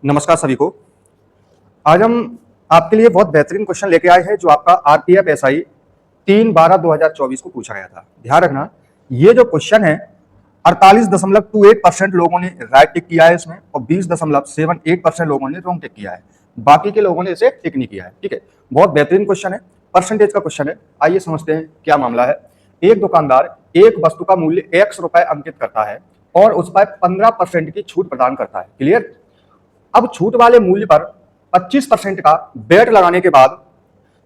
नमस्कार सभी को। आज हम आपके लिए बहुत बेहतरीन क्वेश्चन लेके आए हैं जो आपका आरपीएफ एसआई 3/12/2024 को पूछा गया था। ध्यान रखना, ये जो क्वेश्चन है 48.28% लोगों ने राइट टिक किया है इसमें और 20.78% लोगों ने रॉन्ग टिक किया है। बाकी के लोगों ने इसे टिक नहीं किया है। ठीक है, बहुत बेहतरीन क्वेश्चन है, परसेंटेज का क्वेश्चन है। आइए समझते हैं क्या मामला है। एक दुकानदार एक वस्तु का मूल्य x रुपए अंकित करता है और उस पर 15% की छूट प्रदान करता है। क्लियर। अब छूट वाले मूल्य पर 25% का बेट लगाने के बाद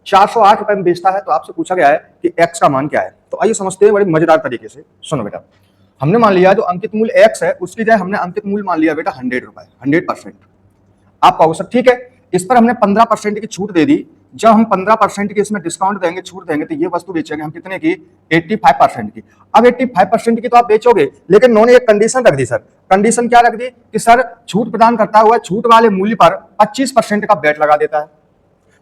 408 रुपए में बेचता है। तो आपसे पूछा गया है कि x का मान क्या है। तो आइए समझते हैं बड़े मजेदार तरीके से। सुनो बेटा, हमने मान लिया जो अंकित मूल्य x है उसकी जगह हमने अंकित मूल्य मान लिया बेटा 100 रुपए, 100%। आप कहोगे सर ठीक है, इस पर हमने 15% की छूट दे दी। जब हम 15% की इसमें डिस्काउंट देंगे, छूट देंगे, तो ये वस्तु बेचेंगे हम कितने की? 85% की। अब 85% की तो आप बेचोगे, लेकिन उन्होंने एक कंडीशन रख दी सर। कंडीशन क्या रख दी कि सर छूट प्रदान करता हुआ छूट वाले मूल्य पर 25% का बेट लगा देता है।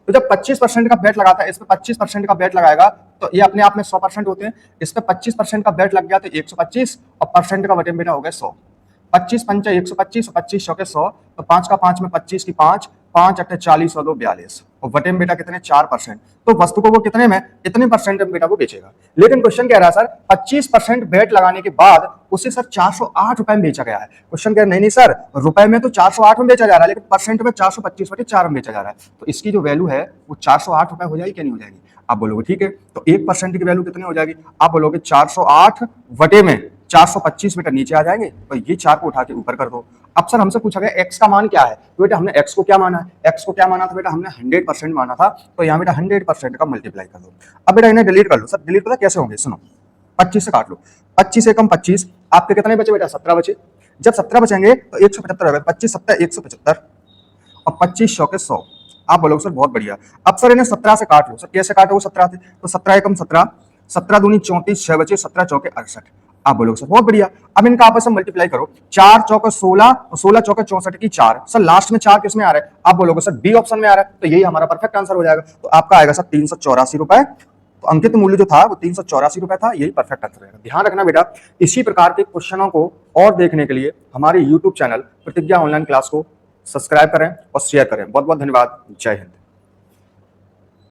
तो जब 25% का बेट लगाता है, इस पर 25% का बेट लगाएगा तो ये अपने आप में 100% होते हैं। इस पर 25% का बेट लग गया तो 125 और परसेंट का वजन बेटा हो गया 100। 25 पंचा 125, 25 100 के 100, तो 5 का 5 में 25 की 5, 5 अट्ठे 40 और 2 42 और वटे में बेटा कितने? 4%। तो वस्तु को वो कितने में? इतने परसेंट में बेटा वो बेचेगा। लेकिन क्वेश्चन कह रहा है सर 25% बेट लगाने के बाद उसे सर 408 रुपए में बेचा गया है। क्वेश्चन कह रहा नहीं नहीं सर, रुपए में तो 408 में बेचा जा रहा है, लेकिन परसेंट में 425/4 में बेचा जा रहा है। तो इसकी जो वैल्यू है वो 408 रुपए हो जाएगी क्या नहीं हो जाएगी? आप बोलोगे ठीक है, तो 1% की वैल्यू कितनी हो जाएगी? आप बोलोगे 408 वटे में 425 बेटा नीचे आ जाएंगे, तो ये 4 को उठा के ऊपर कर दो। अब सर हमसे पूछा गया x का मान क्या है, तो बेटा हमने x को क्या माना है? x को क्या माना था बेटा? हमने 100% माना था, तो यहाँ बेटा 100% का मल्टीप्लाई कर दो। अब बेटा इन्हें डिलीट कर लो। सर डिलीट पता कैसे होंगे? सुनो, 25 से काट लो, 25 से कम 25, आपके कितने बचे बेटा? 17 बचे। जब 17 बचेंगे तो 175 हो गए, 25 7 175 और 25 100 के 100। आप बोलोगे सर बहुत बढ़िया। अब सर इन्हें 17 से काट लो। सर कैसे काटो? वो 17 थे, तो 17 एकम 17, 17 दूनी 34, 6 बचे, 17 चौके 68। आप बोलोगे सर बहुत बढ़िया। अब इनका आपस में मल्टीप्लाई करो, 4 चौके 16 और 16 चौके 64 की 4। सर लास्ट में 4 किसमें आ रहा है? आप बोलोगे सर बी ऑप्शन में आ रहा है, तो यही हमारा परफेक्ट आंसर हो जाएगा। तो आपका आएगा सर 384 रुपए। तो अंकित मूल्य जो था वो 384 रुपए था, यही परफेक्ट आंसर रहेगा। ध्यान रखना बेटा, इसी प्रकार के क्वेश्चनों को और देखने के लिए हमारे यूट्यूब चैनल प्रतिज्ञा ऑनलाइन क्लास को सब्सक्राइब करें और शेयर करें। बहुत बहुत धन्यवाद। जय हिंद।